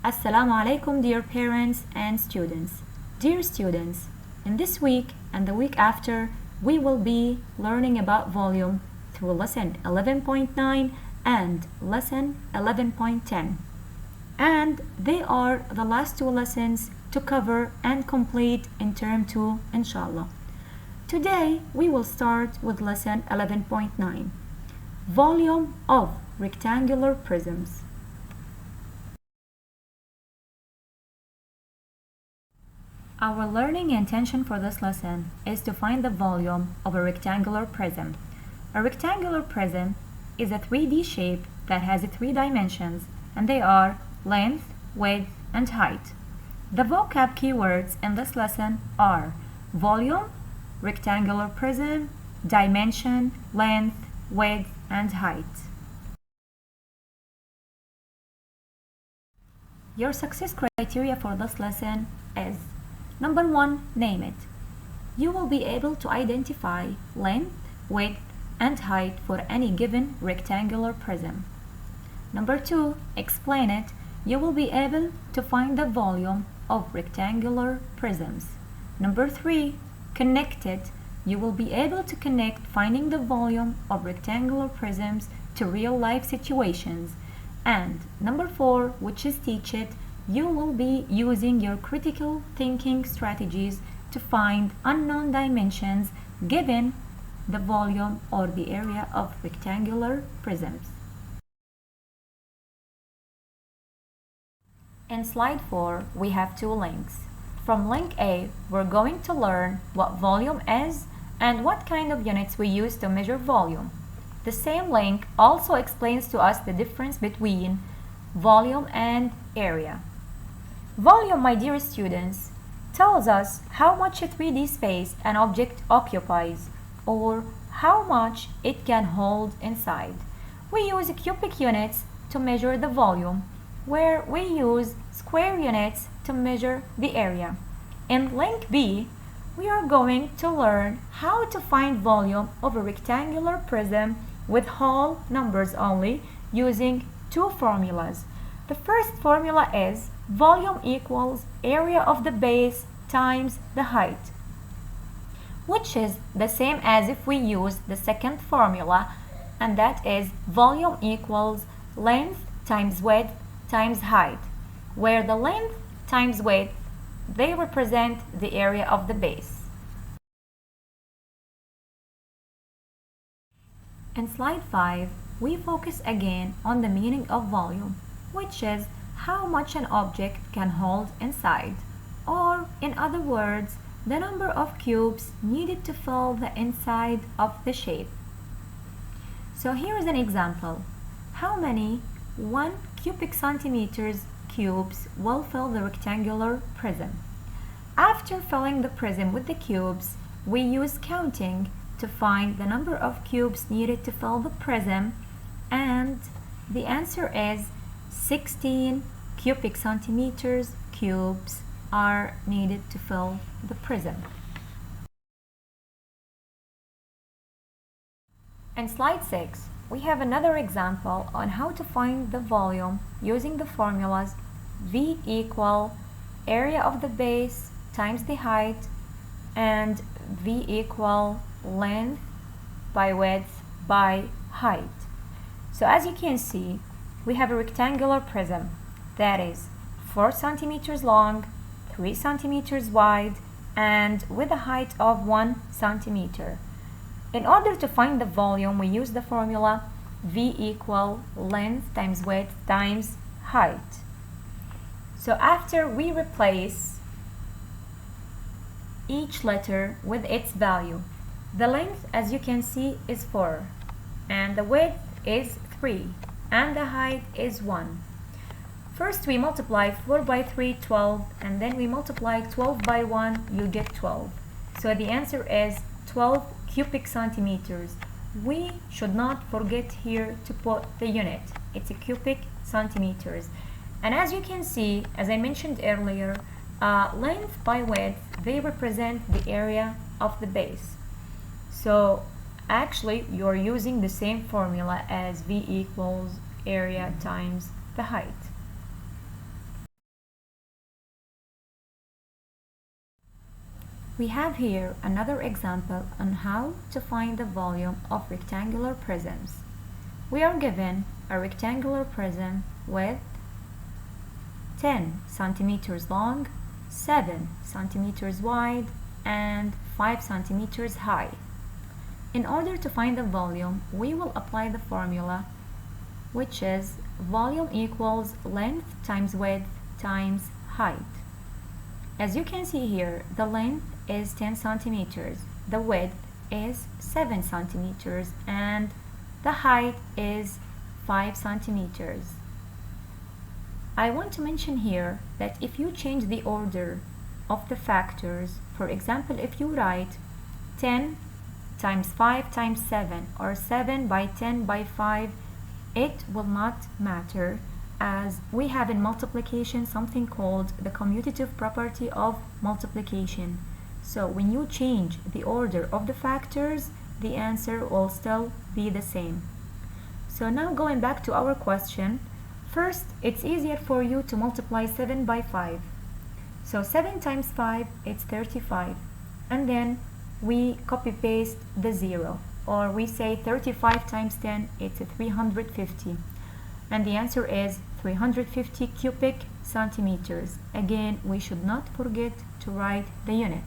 Assalamu alaikum, dear parents and students. Dear students, in this week and the week after, we will be learning about volume through lesson 11.9 and lesson 11.10. And they are the last two lessons to cover and complete in term 2, inshallah. Today, we will start with lesson 11.9, volume of rectangular prisms. Our learning intention for this lesson is to find the volume of a rectangular prism. A rectangular prism is a 3D shape that has 3 dimensions, and they are length, width, and height. The vocab keywords in this lesson are volume, rectangular prism, dimension, length, width, and height. Your success criteria for this lesson is: Number 1, name it. You will be able to identify length, width, and height for any given rectangular prism. Number 2, explain it. You will be able to find the volume of rectangular prisms. Number 3, connect it. You will be able to connect finding the volume of rectangular prisms to real-life situations. And number 4, which is teach it, you will be using your critical thinking strategies to find unknown dimensions given the volume or the area of rectangular prisms. In slide 4, we have 2 links. From link A, we're going to learn what volume is and what kind of units we use to measure volume. The same link also explains to us the difference between volume and area. Volume, my dear students, tells us how much a 3D space an object occupies, or how much it can hold inside. We use cubic units to measure the volume, where we use square units to measure the area. In link B, we are going to learn how to find volume of a rectangular prism with whole numbers only using 2 formulas. The first formula is volume equals area of the base times the height, which is the same as if we use the second formula, and that is volume equals length times width times height, where the length times width, they represent the area of the base. In slide 5, we focus again on the meaning of volume, which is how much an object can hold inside, or in other words, the number of cubes needed to fill the inside of the shape. So here is an example. How many 1 cubic centimeters cubes will fill the rectangular prism? After filling the prism with the cubes, we use counting to find the number of cubes needed to fill the prism, and the answer is 16 cubic centimeters cubes are needed to fill the prism. In slide 6, we have another example on how to find the volume using the formulas V equal area of the base times the height and V equal length by width by height. So as you can see, we have a rectangular prism that is 4 centimeters long, 3 centimeters wide, and with a height of 1 centimeter. In order to find the volume, we use the formula V equal length times width times height. So after we replace each letter with its value, the length, as you can see, is 4, and the width is 3, and the height is 1. First we multiply 4 by 3, 12, and then we multiply 12 by 1, you get 12. So the answer is 12 cubic centimeters. We should not forget here to put the unit. It's a cubic centimeters. And as you can see, as I mentioned earlier, length by width, they represent the area of the base. So actually you're using the same formula as V equals area times the height. We have here another example on how to find the volume of rectangular prisms. We are given a rectangular prism with 10 centimeters long, 7 centimeters wide, and 5 centimeters high. In order to find the volume, we will apply the formula, which is volume equals length times width times height. As you can see here, the length is 10 centimeters, the width is 7 centimeters, and the height is 5 centimeters. I want to mention here that if you change the order of the factors, for example, if you write 10 times 5 times 7 or 7 by 10 by 5, it will not matter, as we have in multiplication something called the commutative property of multiplication. So when you change the order of the factors, the answer will still be the same. So now going back to our question, first it's easier for you to multiply 7 by 5. So 7 times 5, it's 35. And then we copy paste the 0, or we say 35 times 10, it's 350. And the answer is 350 cubic centimeters. Again, we should not forget to write the unit.